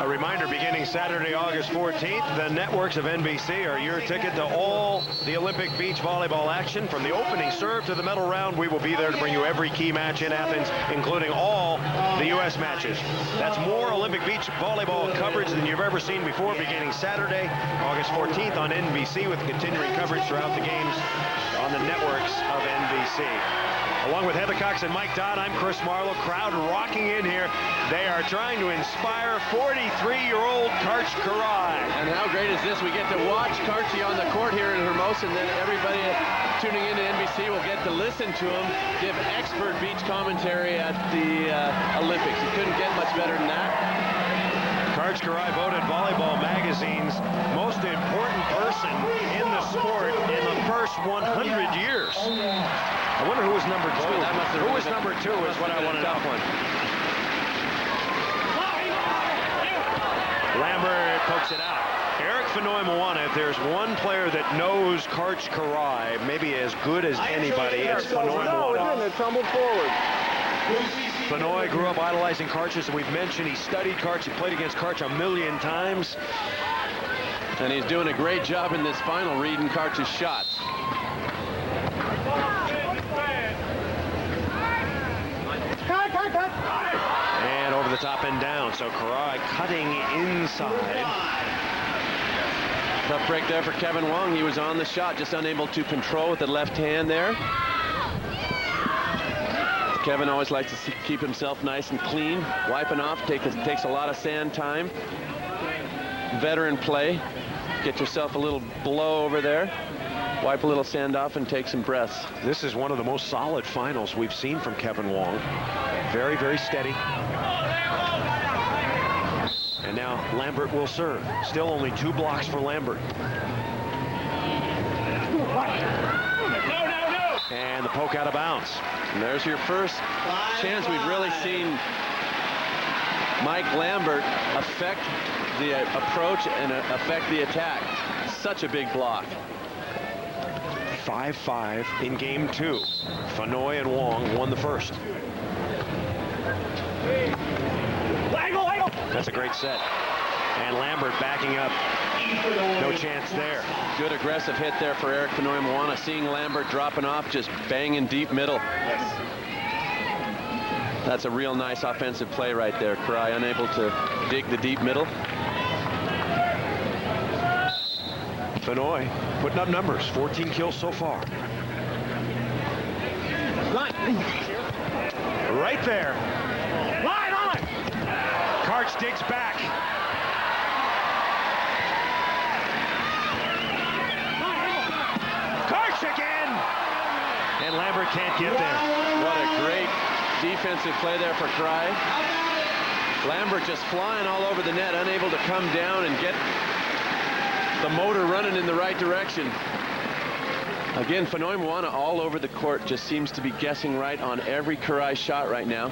A reminder, beginning Saturday, August 14th, the networks of NBC are your ticket to all the Olympic beach volleyball action. From the opening serve to the medal round, we will be there to bring you every key match in Athens, including all the U.S. matches. That's more Olympic beach volleyball coverage than you've ever seen before, beginning Saturday, August 14th on NBC, with continuing coverage throughout the games on the networks of NBC. Along with Heather Cox and Mike Dodd, I'm Chris Marlowe. Crowd rocking in here. They are trying to inspire 43-year-old Karch Kiraly. And how great is this? We get to watch Karchy on the court here in Hermosa, and then everybody tuning into NBC will get to listen to him give expert beach commentary at the Olympics. You couldn't get much better than that. Karch Kiraly voted Volleyball Magazine's most important person in the sport in the first 100 years. I wonder who was number 2. Who was number 2 is what I want to know. Lambert pokes it out. Eric Fonoimoana, if there's one player that knows Karch Kiraly maybe as good as anybody, it's Fonoimoana. It tumbled forward. Fonoy grew up idolizing Karch, as we've mentioned. He studied Karch. He played against Karch a million times. And he's doing a great job in this final, reading Karch's shots. And over the top and down. So Kiraly cutting inside. Tough break there for Kevin Wong. He was on the shot, just unable to control with the left hand there. Kevin always likes to keep himself nice and clean. Wiping off takes a lot of sand time. Veteran play. Get yourself a little blow over there. Wipe a little sand off and take some breaths. This is one of the most solid finals we've seen from Kevin Wong. Very, very steady. And now Lambert will serve. Still only 2 blocks for Lambert. And the poke out of bounds. And there's your first chance we've really seen Mike Lambert affect the approach and affect the attack. Such a big block. 5-5 in game 2. Fonoy and Wong won the first. That's a great set. And Lambert backing up. No chance there. Good aggressive hit there for Eric Fonoimoana. Seeing Lambert dropping off, just banging deep middle. That's a real nice offensive play right there. Kiraly unable to dig the deep middle. Fonoy putting up numbers. 14 kills so far. Right there. Line on. Karch digs back. Karch again. And Lambert can't get there. What a great defensive play there for Kiraly. Lambert just flying all over the net, unable to come down and get the motor running in the right direction. Again, Fonoimoana all over the court, just seems to be guessing right on every Kiraly shot right now.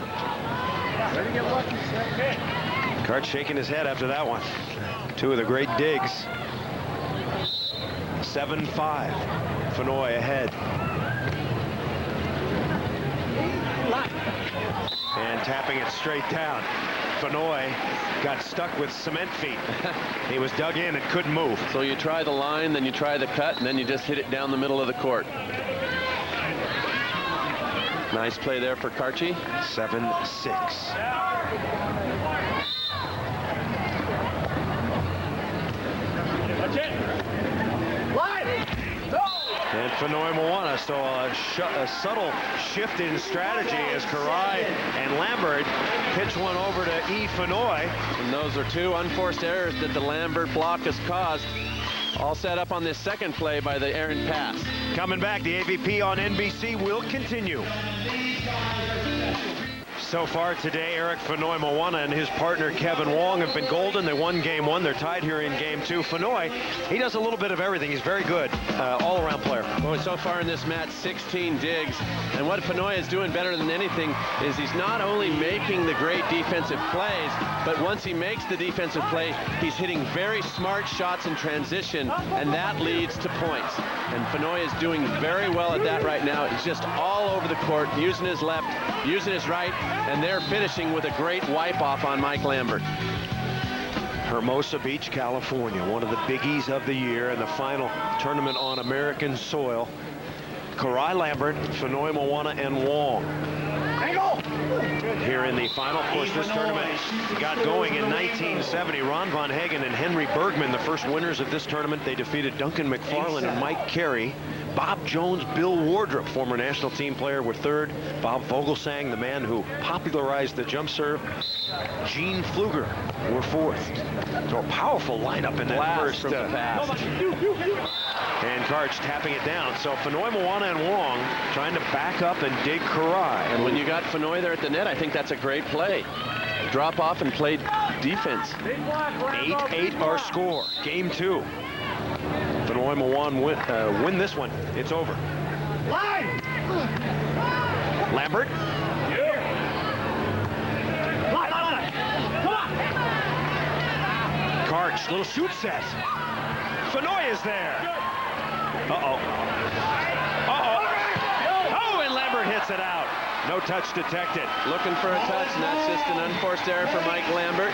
Karch shaking his head after that one. 2 of the great digs. 7-5. Fonoy ahead. And tapping it straight down. Fonoy got stuck with cement feet. He was dug in and couldn't move. So you try the line, then you try the cut, and then you just hit it down the middle of the court. Nice play there for Karchy. 7-6. And Fonoimoana saw a subtle shift in strategy as Kiraly and Lambert pitch one over to E. Fonoy. And those are 2 unforced errors that the Lambert block has caused. All set up on this second play by the errant pass. Coming back, the AVP on NBC will continue. So far today, Eric Fonoimoana and his partner Kevin Wong have been golden. They won game 1. They're tied here in game 2. Fonoy, he does a little bit of everything. He's very good, all-around player. Well, so far in this match, 16 digs. And what Fonoy is doing better than anything is he's not only making the great defensive plays, but once he makes the defensive play, he's hitting very smart shots in transition, and that leads to points. And Fonoy is doing very well at that right now. He's just all over the court, using his left, using his right, and they're finishing with a great wipe-off on Mike Lambert. Hermosa Beach, California, one of the biggies of the year and the final tournament on American soil. Kiraly, Lambert, Fonoimoana, and Wong. Here in the final. Of course, this tournament got going in 1970. Ron Von Hagen and Henry Bergman, the first winners of this tournament. They defeated Duncan McFarlane and Mike Carey. Bob Jones, Bill Wardrop, former national team player, were third. Bob Vogelsang, the man who popularized the jump serve. Gene Pfluger were fourth. So a powerful lineup in that first. From the past. And Karch tapping it down. So Fonoimoana and Wong trying to back up and dig Kiraly. And when you got Fonoy there at the net, I think that's a great play. Drop off and play defense. 8-8 our score. Game 2. Fonoimoana win this one. It's over. Lambert. Karch, little shoot set. Fonoy is there. Uh-oh. Oh, and Lambert hits it out. No touch detected. Looking for a touch, and that's just an unforced error for Mike Lambert.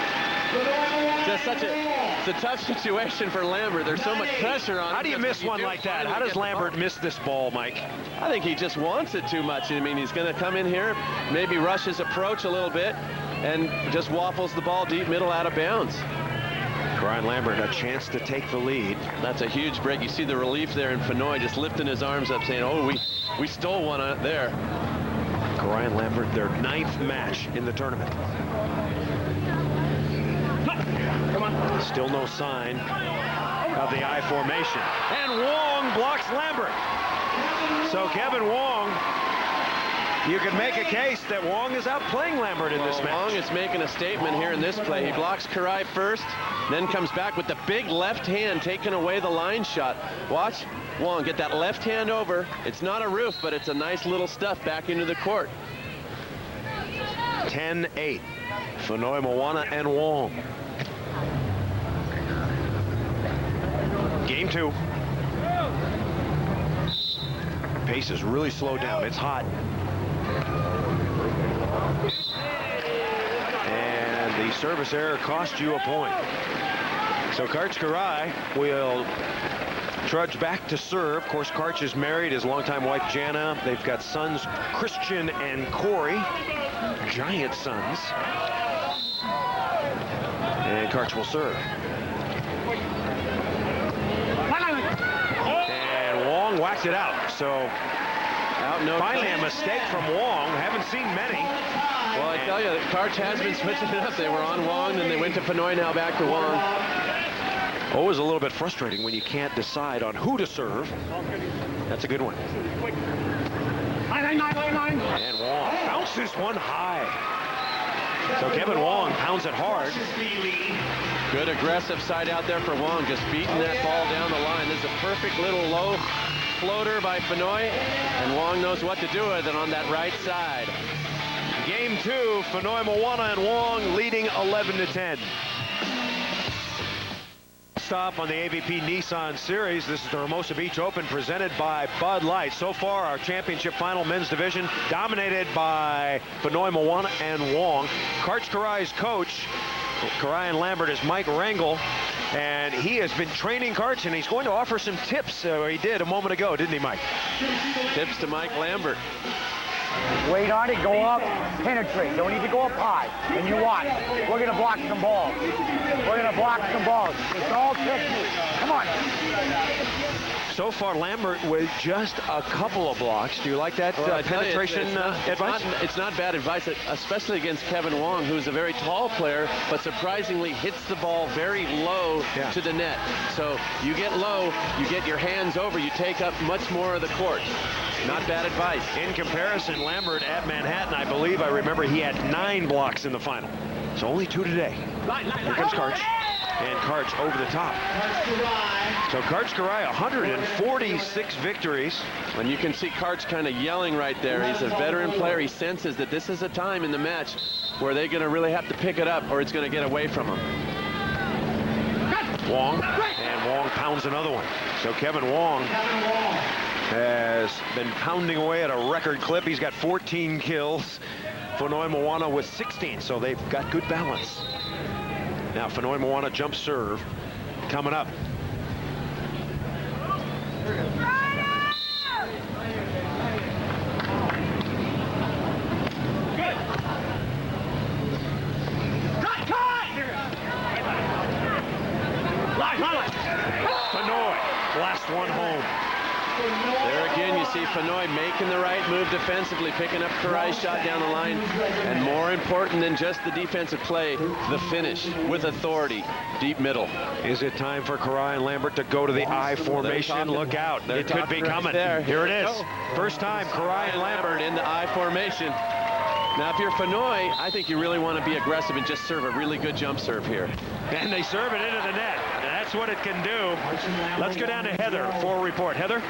Just it's a tough situation for Lambert. There's so much pressure on him. How do you miss one like that? How does Lambert miss this ball, Mike? I think he just wants it too much. I mean, he's going to come in here, maybe rush his approach a little bit, and just waffles the ball deep middle out of bounds. Brian Lambert, a chance to take the lead. That's a huge break. You see the relief there in Fonoy just lifting his arms up saying, oh, we stole one out there. Ryan Lambert, their 9th match in the tournament. Still no sign of the I formation. And Wong blocks Lambert. So Kevin Wong, you can make a case that Wong is outplaying Lambert in this match. Wong is making a statement here in this play. He blocks Kiraly first, then comes back with the big left hand, taking away the line shot. Watch Wong get that left hand over. It's not a roof, but it's a nice little stuff back into the court. 10-8. Fonoimoana and Wong. Game 2. Pace is really slowed down. It's hot. And the service error cost you a point. So Karch Kiraly will trudge back to serve. Of course, Karch is married. His longtime wife, Jana. They've got sons, Christian and Corey. Giant sons. And Karch will serve. And Wong whacked it out. So finally a mistake from Wong. Haven't seen many. Well, I tell you, Karch has been switching it up. They were on Wong, then they went to Fonoy, now back to Wong. Always a little bit frustrating when you can't decide on who to serve. That's a good one. And Wong bounces one high. So Kevin Wong pounds it hard. Good aggressive side out there for Wong, just beating that ball down the line. This is a perfect little low floater by Fonoy, and Wong knows what to do with it on that right side. Game 2, Fonoimoana and Wong leading 11-10. Stop on the AVP Nissan Series. This is the Hermosa Beach Open presented by Bud Light. So far, our championship final men's division dominated by Fonoimoana and Wong. Karch Kiraly's coach, Kiraly and Lambert, is Mike Rangel, and he has been training Karch, and he's going to offer some tips. He did a moment ago, didn't he, Mike? Tips to Mike Lambert. Wait on it, go up, penetrate. Don't need to go up high. And you watch. We're going to block some balls. We're going to block some balls. It's all technique. Come on. So far, Lambert with just a couple of blocks. Do you like that penetration advice? It's not bad advice, especially against Kevin Wong, who's a very tall player, but surprisingly hits the ball very low to the net. So you get low, you get your hands over, you take up much more of the court. Not bad advice. In comparison, Lambert at Manhattan, I remember he had 9 blocks in the final. So only 2 today. Here comes Karch. And Karch over the top. So Karch Kiraly, 146 victories. And you can see Karch kind of yelling right there. He's a veteran player. He senses that this is a time in the match where they're going to really have to pick it up or it's going to get away from him. Wong. And Wong pounds another one. So Kevin Wong has been pounding away at a record clip. He's got 14 kills. Fonoimoana with 16, so they've got good balance. Now Fonoimoana jump serve coming up. Fonoy, last one home. There again, you see Fonoy making the right move defensively, picking up Kiraly's shot down the line. And more important than just the defensive play, the finish with authority, deep middle. Is it time for Kiraly and Lambert to go to the I formation? Look out, it could be coming. Here it is. First time Kiraly and Lambert in the I formation. Now, if you're Fonoy, I think you really want to be aggressive and just serve a really good jump serve here. And they serve it into the net. And that's what it can do. Let's go down to Heather for a report. Heather?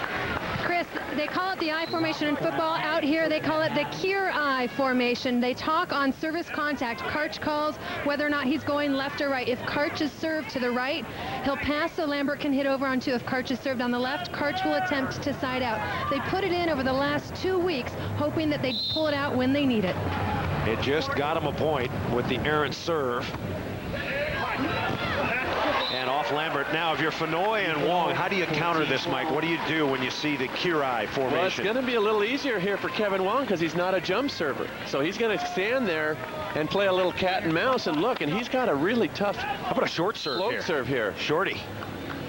Chris, they call it the I formation in football. Out here, they call it the Kiraly formation. They talk on service contact. Karch calls whether or not he's going left or right. If Karch is served to the right, he'll pass so Lambert can hit over onto. If Karch is served on the left, Karch will attempt to side out. They put it in over the last 2 weeks, hoping that they'd pull it out when they need it. It just got him a point with the errant serve. And off Lambert. Now, if you're Fonoy and Wong, how do you counter this, Mike? What do you do when you see the Kiraly formation? Well, it's going to be a little easier here for Kevin Wong because he's not a jump server. So he's going to stand there and play a little cat and mouse and look, and he's got a really tough How about a short serve float here? serve here. Shorty.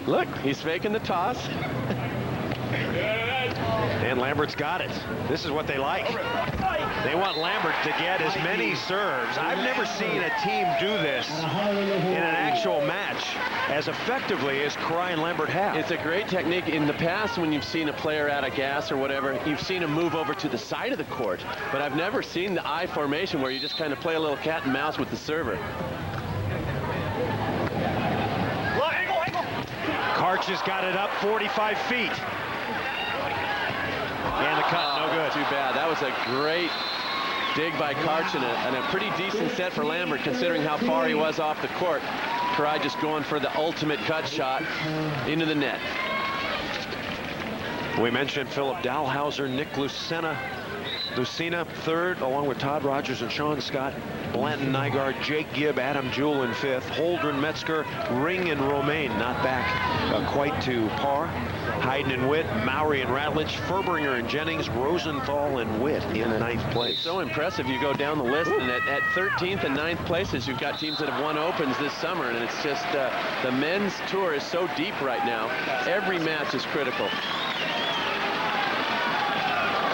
Look, he's faking the toss. And Lambert's got it. This is what they like. They want Lambert to get as many serves. I've never seen a team do this in an actual match as effectively as Kiraly and Lambert have. It's a great technique. In the past, when you've seen a player out of gas or whatever, you've seen him move over to the side of the court. But I've never seen the I formation where you just kind of play a little cat and mouse with the server. Karch has got it up 45 feet. And the cut, no good. Too bad. That was a great dig by Karch and a pretty decent set for Lambert considering how far he was off the court. Kiraly just going for the ultimate cut shot into the net. We mentioned Philip Dalhauser, Nick Lucena third, along with Todd Rogers and Sean Scott, Blanton Nygaard, Jake Gibb, Adam Jewell in fifth, Holdren, Metzger, Ring, and Romaine not back quite to par. Hayden and Witt, Mowry and Ratledge, Furbringer and Jennings, Rosenthal and Witt in ninth place. So impressive. You go down the list, and at 13th and 9th places, you've got teams that have won Opens this summer, and it's just the men's tour is so deep right now. Every match is critical.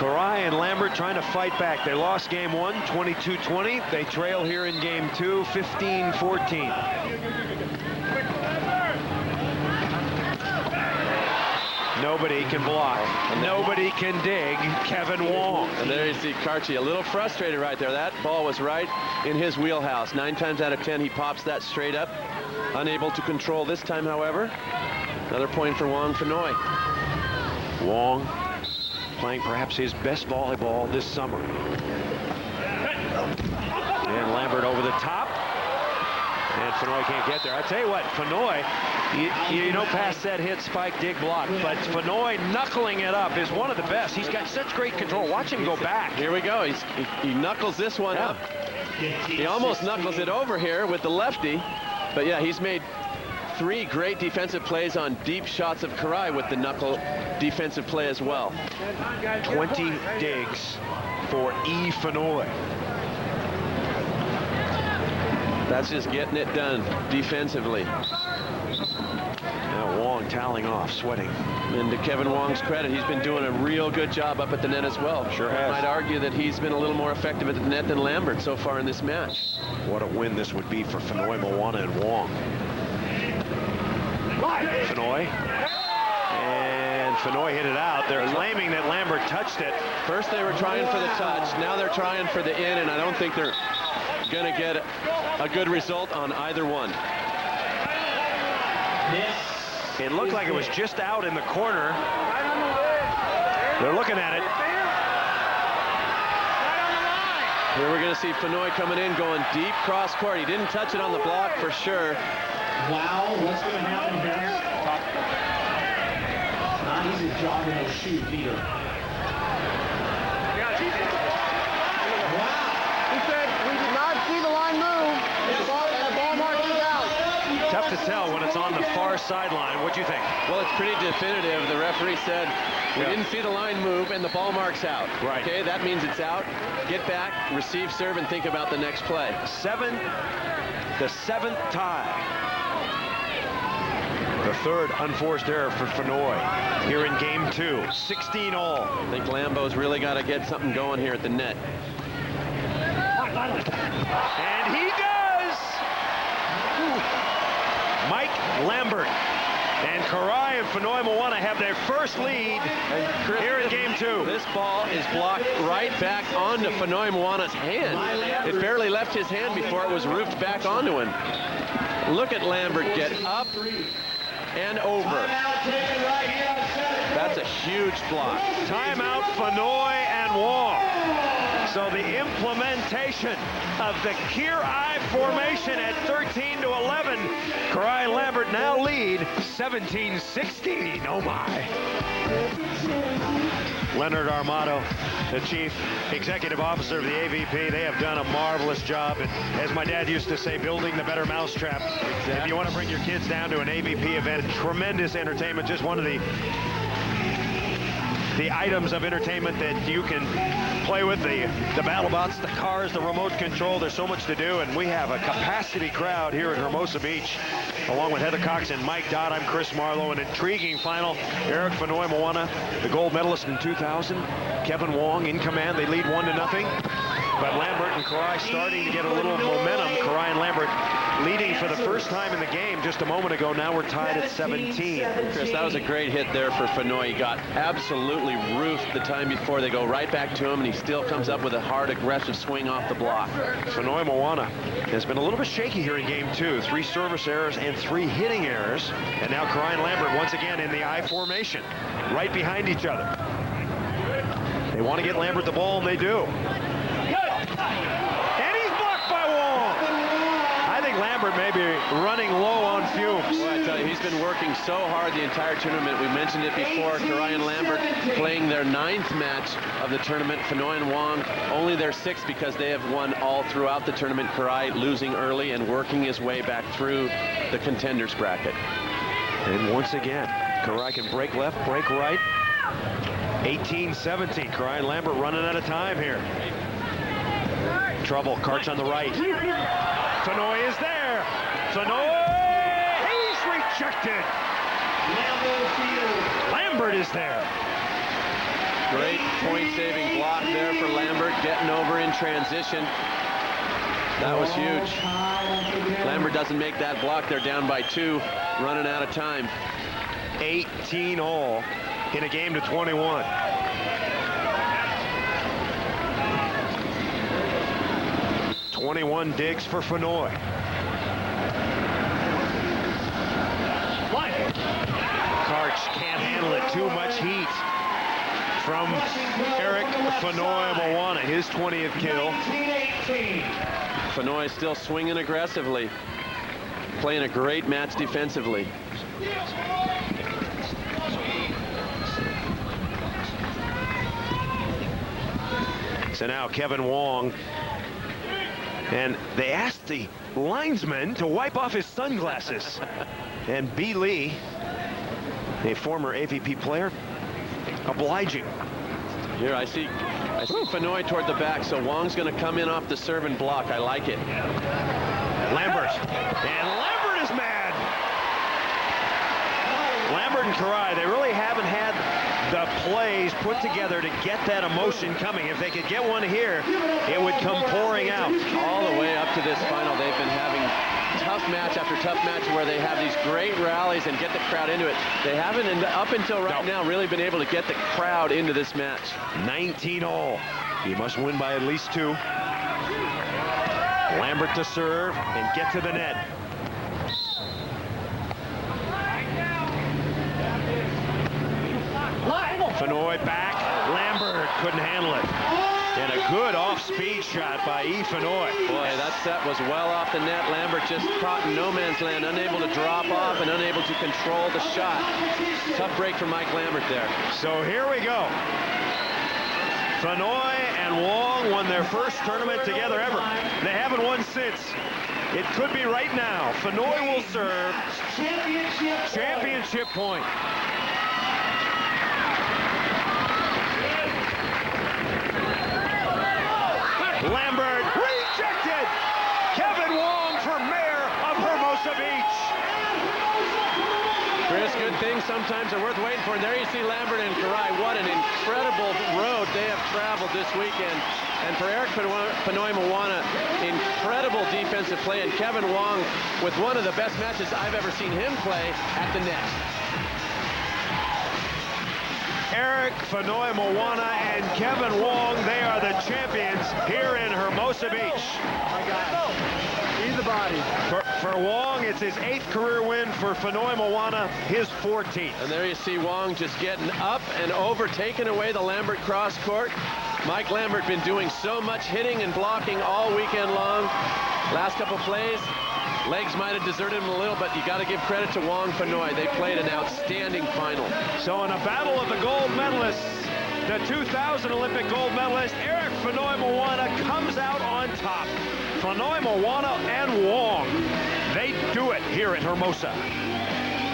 Kiraly and Lambert trying to fight back. They lost game one, 22-20. They trail here in game two, 15-14. Nobody can block. Nobody can dig Kevin Wong. And there you see Karchy a little frustrated right there. That ball was right in his wheelhouse. 9 times out of 10, he pops that straight up. Unable to control this time, however. Another point for Wong Fonoy. Wong playing perhaps his best volleyball this summer. And Lambert over the top. And Fonoy can't get there. I tell you what, Fonoy, you know, pass set, hit, spike, dig, block. But Fonoy knuckling it up is one of the best. He's got such great control. Watch him go back. Here we go. He knuckles this one up. He almost knuckles it over here with the lefty. But yeah, he's made 3 great defensive plays on deep shots of Kiraly with the knuckle defensive play as well. 20 digs for E. Fonoy. That's just getting it done defensively. Now Wong toweling off, sweating. And to Kevin Wong's credit, he's been doing a real good job up at the net as well. Sure has. I'd argue that he's been a little more effective at the net than Lambert so far in this match. What a win this would be for Fonoimoana and Wong. Fonoy. And Fonoy hit it out. They're claiming that Lambert touched it. First they were trying for the touch. Now they're trying for the in, and I don't think they're going to get a good result on either one. It looked like it was just out in the corner. They're looking at it. Here we're going to see Fonoy coming in, going deep cross court. He didn't touch it on the block for sure. Wow, what's going to happen here? Not easy job in those shoes either. Wow. He said we did not see the line move, and the ball mark is out. Tough to tell when it's on the far sideline. What'd you think? Well, it's pretty definitive. The referee said we didn't see the line move, and the ball mark's out. Right. Okay, that means it's out. Get back, receive serve, and think about the next play. The seventh tie. The third unforced error for Fonoy here in game two. 16 all. I think Lambo's really got to get something going here at the net. And he does! Mike Lambert And Kiraly and Fonoimoana have their first lead here in game 2. This ball is blocked right back onto Fonoimoana's hand. It barely left his hand before it was roofed back onto him. Look at Lambert get up and over. That's a huge block. Timeout, Fonoy and Wong. So the implementation of the Kiraly formation at 13-11. Kiraly and Lambert now lead 17-16. Oh my. Leonard Armato, the Chief Executive Officer of the AVP, they have done a marvelous job. And as my dad used to say, building the better mousetrap. Exactly. If you want to bring your kids down to an AVP event, tremendous entertainment, just one of the items of entertainment that you can play with, the BattleBots, the cars, the remote control. There's so much to do, and we have a capacity crowd here at Hermosa Beach. Along with Heather Cox and Mike Dodd, I'm Chris Marlowe. An intriguing final. Eric Fonoimoana, the gold medalist in 2000. Kevin Wong in command. They lead 1-0. But Lambert and Kiraly starting to get a little momentum. Kiraly and Lambert leading for the first time in the game just a moment ago. Now we're tied at 17. Chris, that was a great hit there for Fonoy. He got absolutely roofed the time before. They go right back to him, and he still comes up with a hard, aggressive swing off the block. Fonoimoana has been a little bit shaky here in game 2. 3 service errors and 3 hitting errors. And now Kiraly and Lambert once again in the I formation, right behind each other. They want to get Lambert the ball, and they do. And he's blocked by Wong. I think Lambert may be running low on fumes. Well, I tell you, he's been working so hard the entire tournament. We mentioned it before. Kiraly and Lambert playing their 9th match of the tournament. Fonoy and Wong only their 6th because they have won all throughout the tournament. Kiraly losing early and working his way back through the contenders bracket. And once again, Kiraly can break left, break right. 18-17. Kiraly and Lambert running out of time here. Trouble. Karch on the right. Fonoy is there. Fonoy! He's rejected. Lambert is there. Great point-saving block there for Lambert, getting over in transition. That was huge. Lambert doesn't make that block. They're down by 2, running out of time. 18 all in a game to 21. .21 digs for Fonoy. Karch can't handle it. Too much heat from Eric Fonoimoana. His 20th kill. Fonoy still swinging aggressively, playing a great match defensively. So now Kevin Wong. And they asked the linesman to wipe off his sunglasses. And B. Lee, a former AVP player, obliging. Here I see Fonoy toward the back, so Wong's going to come in off the serve and block. I like it. Lambert. And Lambert is mad. Lambert and Kiraly, they really haven't had the plays put together to get that emotion coming. If they could get one here, it would come pouring out. All the way up to this final, they've been having tough match after tough match where they have these great rallies and get the crowd into it. They haven't, up until right now, really been able to get the crowd into this match. 19 all. You must win by at least 2. Lambert to serve and get to the net. Fonoy back. Lambert couldn't handle it. And a good off-speed shot by E. Fonoy. Boy, that set was well off the net. Lambert just caught in no man's land, unable to drop off and unable to control the shot. Tough break for Mike Lambert there. So here we go. Fonoy and Wong won their first tournament together ever. They haven't won since. It could be right now. Fonoy will serve. Championship point. Lambert rejected. Kevin Wong for mayor of Hermosa Beach. Chris, good things sometimes are worth waiting for. And there you see Lambert and Kiraly. What an incredible road they have traveled this weekend. And for Eric Fonoimoana, incredible defensive play, and Kevin Wong with one of the best matches I've ever seen him play at the net. Eric Fonoimoana and Kevin Wong, they are the champions here in Hermosa Beach. My God. He's the body. For Wong, it's his 8th career win. For Fonoimoana, his 14th. And there you see Wong just getting up and over, taking away the Lambert cross court. Mike Lambert been doing so much hitting and blocking all weekend long. Last couple plays, legs might have deserted him a little, but you got to give credit to Wong Fonoi. They played an outstanding final. So in a battle of the gold medalists, the 2000 Olympic gold medalist Eric Fonoimoana comes out on top. Fonoimoana and Wong, they do it here at Hermosa.